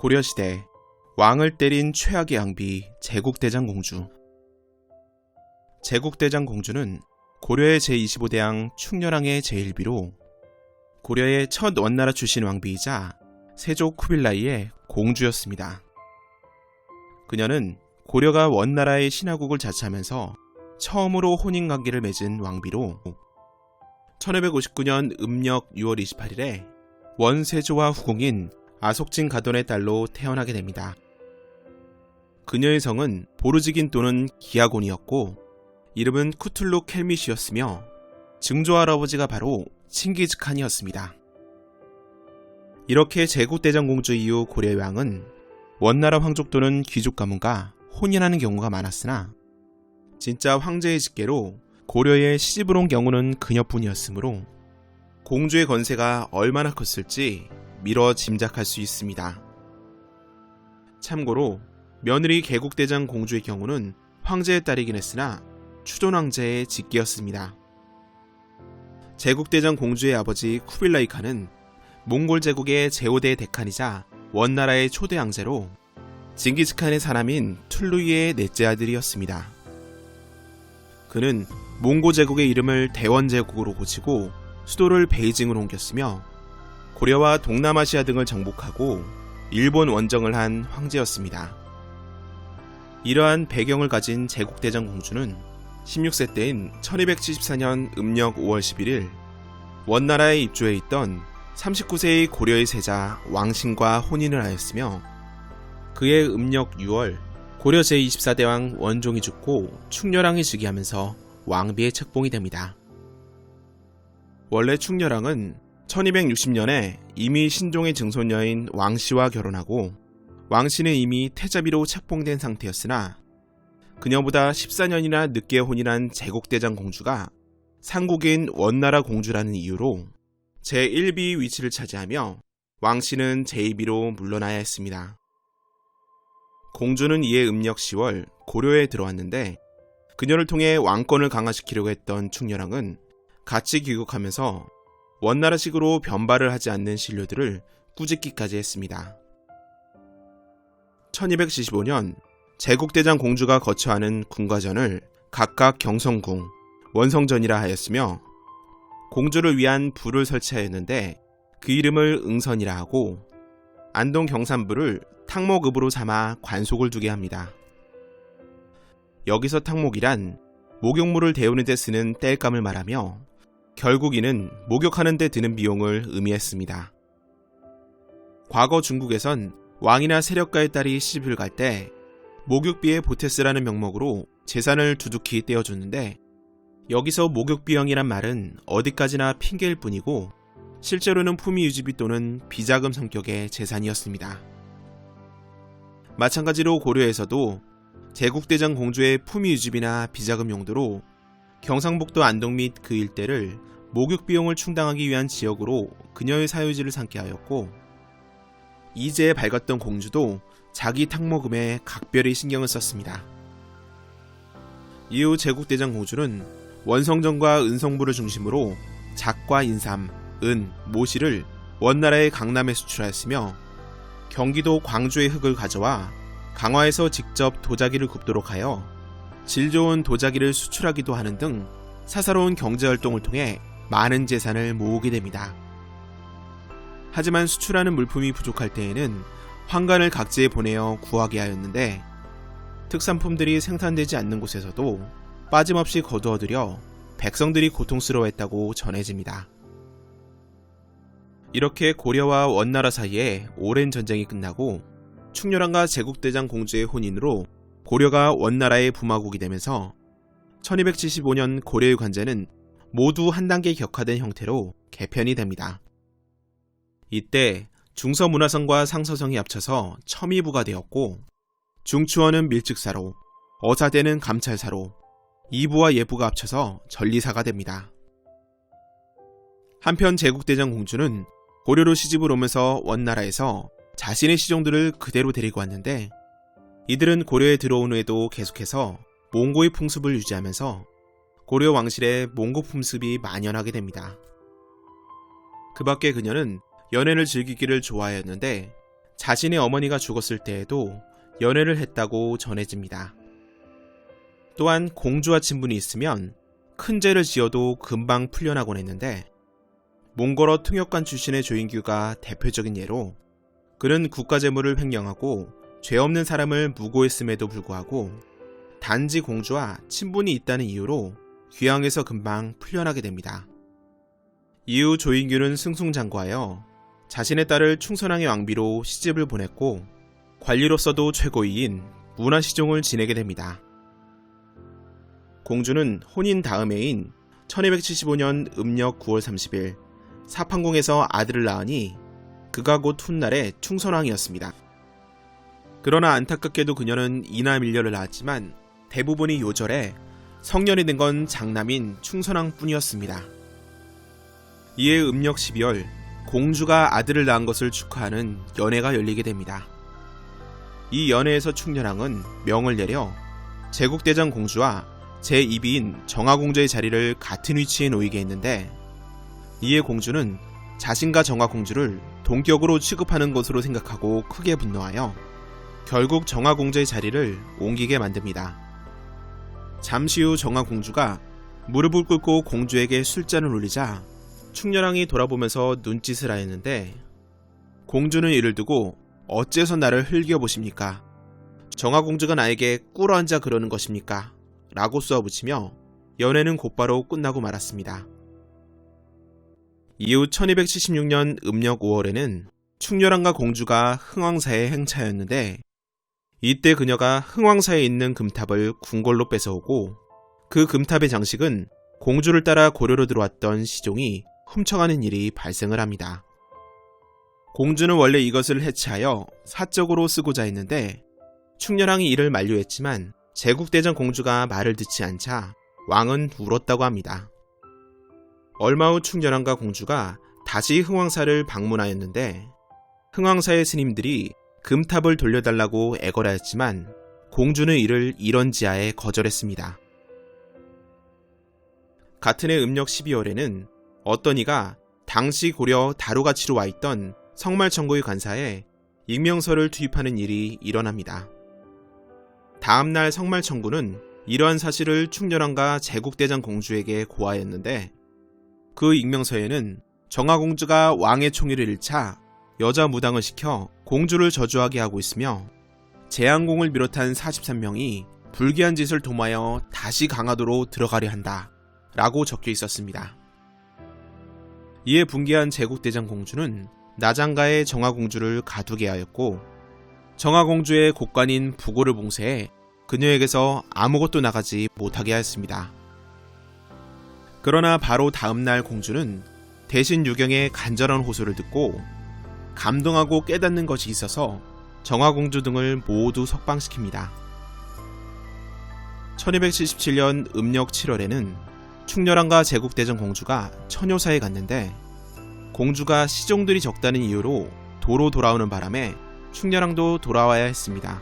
고려시대 왕을 때린 최악의 앙비 제국대장 공주. 제국대장 공주는 고려의 제25대왕 충렬왕의 제1비로 고려의 첫 원나라 출신 왕비이자 세조 쿠빌라이의 공주였습니다. 그녀는 고려가 원나라의 신하국을 자치하면서 처음으로 혼인관계를 맺은 왕비로 1559년 음력 6월 28일에 원세조와 후궁인 아속진 가돈의 딸로 태어나게 됩니다. 그녀의 성은 보르지긴 또는 기아곤이었고 이름은 쿠툴루 켈미시였으며 증조할아버지가 바로 칭기즈칸이었습니다. 이렇게 제국대장 공주 이후 고려의 왕은 원나라 황족 또는 귀족 가문과 혼인하는 경우가 많았으나 진짜 황제의 직계로 고려에 시집을 온 경우는 그녀뿐이었으므로 공주의 건세가 얼마나 컸을지 미뤄 짐작할 수 있습니다. 참고로 며느리 개국대장 공주의 경우는 황제의 딸이긴 했으나 추존 황제의 직계였습니다. 제국대장 공주의 아버지 쿠빌라이 칸은 몽골 제국의 제5대 대칸이자 원나라의 초대 황제로 징기스칸의 사남인 툴루이의 넷째 아들이었습니다. 그는 몽고 제국의 이름을 대원 제국으로 고치고 수도를 베이징으로 옮겼으며 고려와 동남아시아 등을 정복하고 일본 원정을 한 황제였습니다. 이러한 배경을 가진 제국대장 공주는 16세 때인 1274년 음력 5월 11일 원나라에 입주해 있던 39세의 고려의 세자 왕신과 혼인을 하였으며 그의 음력 6월 고려 제24대왕 원종이 죽고 충렬왕이 즉위하면서 왕비의 책봉이 됩니다. 원래 충렬왕은 1260년에 이미 신종의 증손녀인 왕씨와 결혼하고 왕씨는 이미 태자비로 책봉된 상태였으나 그녀보다 14년이나 늦게 혼인한 제국대장 공주가 상국인 원나라 공주라는 이유로 제1비 위치를 차지하며 왕씨는 제2비로 물러나야 했습니다. 공주는 이에 음력 10월 고려에 들어왔는데 그녀를 통해 왕권을 강화시키려고 했던 충렬왕은 같이 귀국하면서 원나라식으로 변발을 하지 않는 신료들을 꾸짖기까지 했습니다. 1275년 제국대장 공주가 거처하는 궁과전을 각각 경성궁, 원성전이라 하였으며 공주를 위한 부를 설치하였는데 그 이름을 응선이라 하고 안동 경산부를 탕목읍으로 삼아 관속을 두게 합니다. 여기서 탕목이란 목욕물을 데우는 데 쓰는 땔감을 말하며 결국 이는 목욕하는 데 드는 비용을 의미했습니다. 과거 중국에선 왕이나 세력가의 딸이 시집을 갈 때 목욕비에 보태쓰라는 명목으로 재산을 두둑히 떼어줬는데 여기서 목욕비용이란 말은 어디까지나 핑계일 뿐이고 실제로는 품위유지비 또는 비자금 성격의 재산이었습니다. 마찬가지로 고려에서도 제국대장 공주의 품위유지비나 비자금 용도로 경상북도 안동 및 그 일대를 목욕비용을 충당하기 위한 지역으로 그녀의 사유지를 삼게 하였고 이제에 밝았던 공주도 자기 탕모금에 각별히 신경을 썼습니다. 이후 제국대장 공주는 원성전과 은성부를 중심으로 작과 인삼, 은, 모시를 원나라의 강남에 수출하였으며 경기도 광주의 흙을 가져와 강화에서 직접 도자기를 굽도록 하여 질 좋은 도자기를 수출하기도 하는 등 사사로운 경제활동을 통해 많은 재산을 모으게 됩니다. 하지만 수출하는 물품이 부족할 때에는 황간을 각지에 보내어 구하게 하였는데 특산품들이 생산되지 않는 곳에서도 빠짐없이 거두어들여 백성들이 고통스러워했다고 전해집니다. 이렇게 고려와 원나라 사이에 오랜 전쟁이 끝나고 충렬왕과 제국대장 공주의 혼인으로 고려가 원나라의 부마국이 되면서 1275년 고려의 관제는 모두 한 단계 격화된 형태로 개편이 됩니다. 이때 중서문화성과 상서성이 합쳐서 첨의부가 되었고 중추원은 밀직사로, 어사대는 감찰사로, 이부와 예부가 합쳐서 전리사가 됩니다. 한편 제국대장 공주는 고려로 시집을 오면서 원나라에서 자신의 시종들을 그대로 데리고 왔는데 이들은 고려에 들어온 후에도 계속해서 몽고의 풍습을 유지하면서 고려 왕실의 몽고 풍습이 만연하게 됩니다. 그 밖에 그녀는 연애를 즐기기를 좋아하였는데 자신의 어머니가 죽었을 때에도 연애를 했다고 전해집니다. 또한 공주와 친분이 있으면 큰 죄를 지어도 금방 풀려나곤 했는데 몽골어 통역관 출신의 조인규가 대표적인 예로 그는 국가재물을 횡령하고 죄 없는 사람을 무고했음에도 불구하고 단지 공주와 친분이 있다는 이유로 귀양에서 금방 풀려나게 됩니다. 이후 조인규는 승승장구하여 자신의 딸을 충선왕의 왕비로 시집을 보냈고 관리로서도 최고위인 문화시종을 지내게 됩니다. 공주는 혼인 다음 해인 1275년 음력 9월 30일 사판궁에서 아들을 낳으니 그가 곧 훗날의 충선왕이었습니다. 그러나 안타깝게도 그녀는 이남일녀를 낳았지만 대부분이 요절해 성년이 된 건 장남인 충선왕뿐이었습니다. 이에 음력 12월 공주가 아들을 낳은 것을 축하하는 연회가 열리게 됩니다. 이 연회에서 충렬왕은 명을 내려 제국대장 공주와 제2비인 정화공주의 자리를 같은 위치에 놓이게 했는데 이에 공주는 자신과 정화공주를 동격으로 취급하는 것으로 생각하고 크게 분노하여 결국 정화공주의 자리를 옮기게 만듭니다. 잠시 후 정화공주가 무릎을 꿇고 공주에게 술잔을 올리자 충렬왕이 돌아보면서 눈짓을 하였는데 공주는 이를 두고 어째서 나를 흘겨보십니까? 정화공주가 나에게 꿇어앉아 그러는 것입니까? 라고 쏘아붙이며 연애는 곧바로 끝나고 말았습니다. 이후 1276년 음력 5월에는 충렬왕과 공주가 흥왕사에 행차였는데 이때 그녀가 흥왕사에 있는 금탑을 궁궐로 뺏어오고 그 금탑의 장식은 공주를 따라 고려로 들어왔던 시종이 훔쳐가는 일이 발생을 합니다. 공주는 원래 이것을 해체하여 사적으로 쓰고자 했는데 충렬왕이 이를 만류했지만 제국대장 공주가 말을 듣지 않자 왕은 울었다고 합니다. 얼마 후 충렬왕과 공주가 다시 흥왕사를 방문하였는데 흥왕사의 스님들이 금탑을 돌려달라고 애걸하였지만 공주는 이를 이런지하에 거절했습니다. 같은 해 음력 12월에는 어떤 이가 당시 고려 다루가치로 와있던 성말청구의 관사에 익명서를 투입하는 일이 일어납니다. 다음날 성말청구는 이러한 사실을 충렬왕과 제국대장 공주에게 고하였는데 그 익명서에는 정화공주가 왕의 총애를 잃자 여자 무당을 시켜 공주를 저주하게 하고 있으며 재앙공을 비롯한 43명이 불귀한 짓을 도모하여 다시 강화도로 들어가려 한다 라고 적혀 있었습니다. 이에 분개한 제국대장 공주는 나장가에 정화공주를 가두게 하였고 정화공주의 곡관인 부고를 봉쇄해 그녀에게서 아무것도 나가지 못하게 하였습니다. 그러나 바로 다음날 공주는 대신 유경의 간절한 호소를 듣고 감동하고 깨닫는 것이 있어서 정화공주 등을 모두 석방시킵니다. 1277년 음력 7월에는 충렬왕과 제국대장 공주가 처녀사에 갔는데 공주가 시종들이 적다는 이유로 도로 돌아오는 바람에 충렬왕도 돌아와야 했습니다.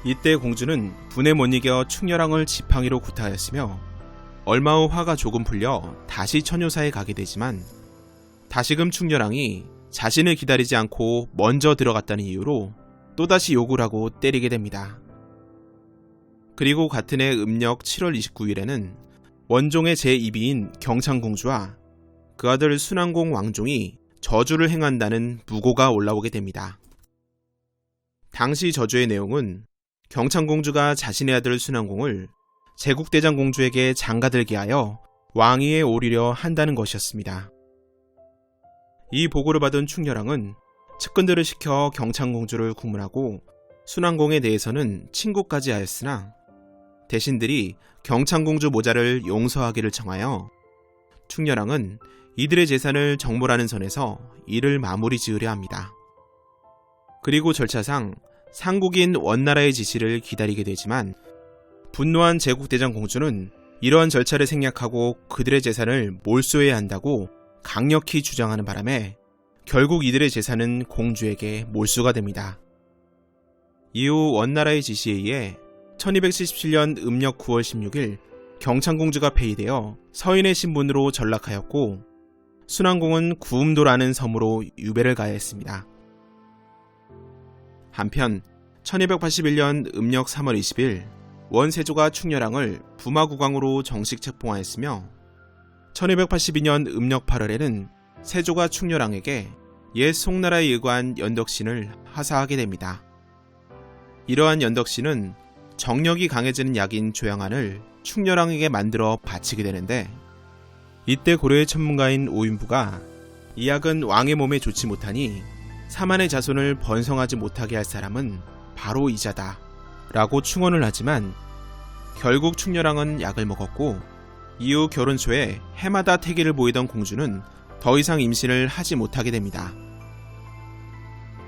이때 공주는 분에 못 이겨 충렬왕을 지팡이로 구타하였으며 얼마 후 화가 조금 풀려 다시 처녀사에 가게 되지만 다시금 충렬왕이 자신을 기다리지 않고 먼저 들어갔다는 이유로 또다시 욕을 하고 때리게 됩니다. 그리고 같은 해 음력 7월 29일에는 원종의 제2비인 경창공주와 그 아들 순왕공 왕종이 저주를 행한다는 무고가 올라오게 됩니다. 당시 저주의 내용은 경창공주가 자신의 아들 순왕공을 제국대장 공주에게 장가들게 하여 왕위에 오르려 한다는 것이었습니다. 이 보고를 받은 충렬왕은 측근들을 시켜 경창공주를 구문하고 순왕공에 대해서는 친고까지 하였으나 대신들이 경창공주 모자를 용서하기를 청하여 충렬왕은 이들의 재산을 정몰하는 선에서 이를 마무리 지으려 합니다. 그리고 절차상 상국인 원나라의 지시를 기다리게 되지만 분노한 제국대장 공주는 이러한 절차를 생략하고 그들의 재산을 몰수해야 한다고 강력히 주장하는 바람에 결국 이들의 재산은 공주에게 몰수가 됩니다. 이후 원나라의 지시에 의해 1277년 음력 9월 16일 경창공주가 폐위되어 서인의 신분으로 전락하였고 순왕공은 구음도라는 섬으로 유배를 가야 했습니다. 한편 1281년 음력 3월 20일 원세조가 충렬왕을 부마국왕으로 정식 책봉하였으며 1282년 음력 8월에는 세조가 충렬왕에게 옛 송나라에 의거한 연덕신을 하사하게 됩니다. 이러한 연덕신은 정력이 강해지는 약인 조양안을 충렬왕에게 만들어 바치게 되는데, 이때 고려의 천문가인 오윤부가 이 약은 왕의 몸에 좋지 못하니 사만의 자손을 번성하지 못하게 할 사람은 바로 이자다 라고 충언을 하지만 결국 충렬왕은 약을 먹었고, 이후 결혼 초에 해마다 태기를 보이던 공주는 더 이상 임신을 하지 못하게 됩니다.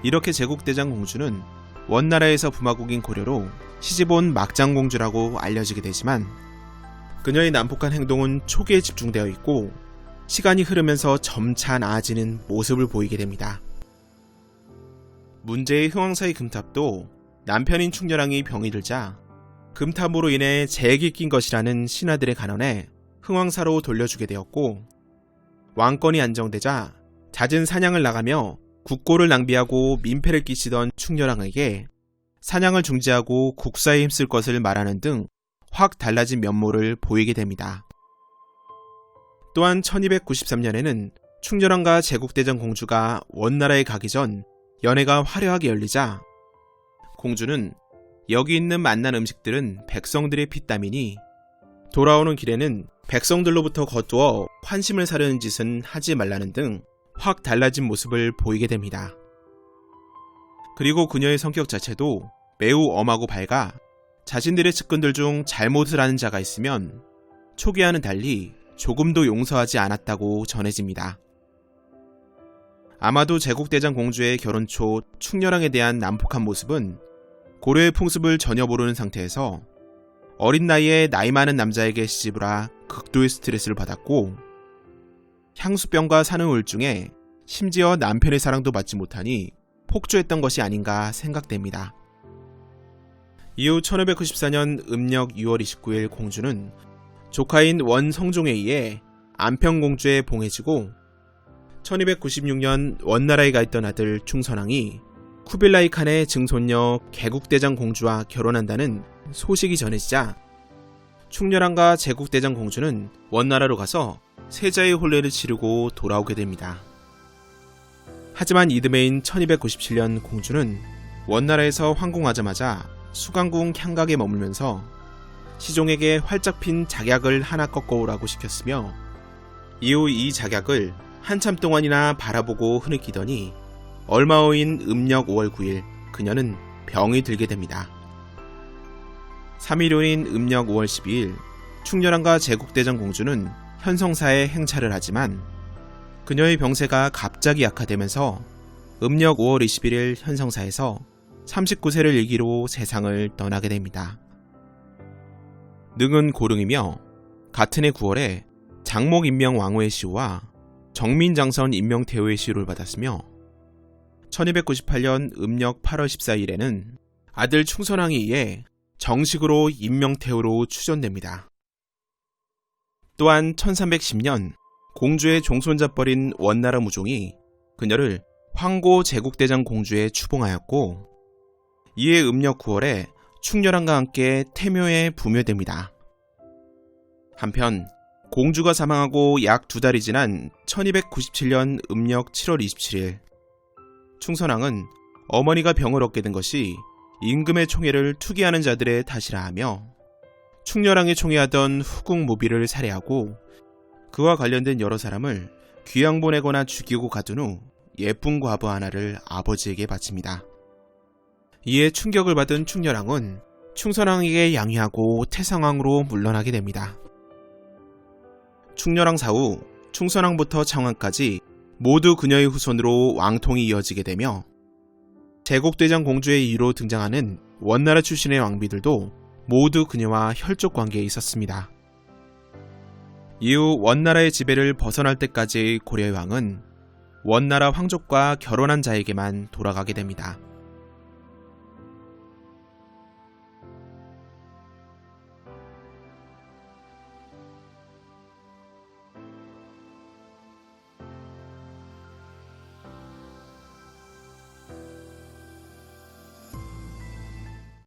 이렇게 제국대장 공주는 원나라에서 부마국인 고려로 시집온 막장공주라고 알려지게 되지만, 그녀의 난폭한 행동은 초기에 집중되어 있고 시간이 흐르면서 점차 나아지는 모습을 보이게 됩니다. 문제의 흥왕사의 금탑도 남편인 충렬왕이 병이 들자 금탑으로 인해 재액이 낀 것이라는 신하들의 간언에 흥왕사로 돌려주게 되었고, 왕권이 안정되자 잦은 사냥을 나가며 국고를 낭비하고 민폐를 끼치던 충렬왕에게 사냥을 중지하고 국사에 힘쓸 것을 말하는 등 확 달라진 면모를 보이게 됩니다. 또한 1293년에는 충렬왕과 제국대장 공주가 원나라에 가기 전 연회가 화려하게 열리자 공주는 여기 있는 맛난 음식들은 백성들의 피땀이니 돌아오는 길에는 백성들로부터 거두어 환심을 사려는 짓은 하지 말라는 등 확 달라진 모습을 보이게 됩니다. 그리고 그녀의 성격 자체도 매우 엄하고 밝아 자신들의 측근들 중 잘못을 하는 자가 있으면 초기와는 달리 조금도 용서하지 않았다고 전해집니다. 아마도 제국대장 공주의 결혼 초 충렬왕에 대한 난폭한 모습은 고려의 풍습을 전혀 모르는 상태에서 어린 나이에 나이 많은 남자에게 시집을 하 극도의 스트레스를 받았고, 향수병과 사는 우울증에 심지어 남편의 사랑도 받지 못하니 폭주했던 것이 아닌가 생각됩니다. 이후 1594년 음력 6월 29일 공주는 조카인 원성종에 의해 안평공주에 봉해지고, 1296년 원나라에 가 있던 아들 충선왕이 쿠빌라이 칸의 증손녀 개국대장 공주와 결혼한다는 소식이 전해지자 충렬왕과 제국대장 공주는 원나라로 가서 세자의 혼례를 치르고 돌아오게 됩니다. 하지만 이듬해인 1297년 공주는 원나라에서 황궁하자마자 수강궁 향각에 머물면서 시종에게 활짝 핀 작약을 하나 꺾어오라고 시켰으며, 이후 이 작약을 한참 동안이나 바라보고 흐느끼더니 얼마 후인 음력 5월 9일 그녀는 병이 들게 됩니다. 3일 후인 음력 5월 12일 충렬왕과 제국대장 공주는 현성사에 행차를 하지만 그녀의 병세가 갑자기 악화되면서 음력 5월 21일 현성사에서 39세를 일기로 세상을 떠나게 됩니다. 능은 고릉이며 같은 해 9월에 장목 임명 왕후의 시호와 정민장선 임명 태호의 시호를 받았으며 1298년 음력 8월 14일에는 아들 충선왕에 의해 정식으로 임명 태호로 추존됩니다. 또한 1310년 공주의 종손잡벌인 원나라 무종이 그녀를 황고 제국대장 공주에 추봉하였고, 이해 음력 9월에 충렬왕과 함께 태묘에 부묘됩니다. 한편 공주가 사망하고 약 2달이 지난 1297년 음력 7월 27일 충선왕은 어머니가 병을 얻게 된 것이 임금의 총애를 투기하는 자들의 탓이라 하며 충렬왕이 총애하던 후궁 모비를 살해하고 그와 관련된 여러 사람을 귀양 보내거나 죽이고 가둔 후 예쁜 과부 하나를 아버지에게 바칩니다. 이에 충격을 받은 충렬왕은 충선왕에게 양위하고 태상왕으로 물러나게 됩니다. 충렬왕 사후 충선왕부터 창왕까지 모두 그녀의 후손으로 왕통이 이어지게 되며, 제국대장 공주의 이유로 등장하는 원나라 출신의 왕비들도 모두 그녀와 혈족 관계에 있었습니다. 이후 원나라의 지배를 벗어날 때까지 고려의 왕은 원나라 황족과 결혼한 자에게만 돌아가게 됩니다.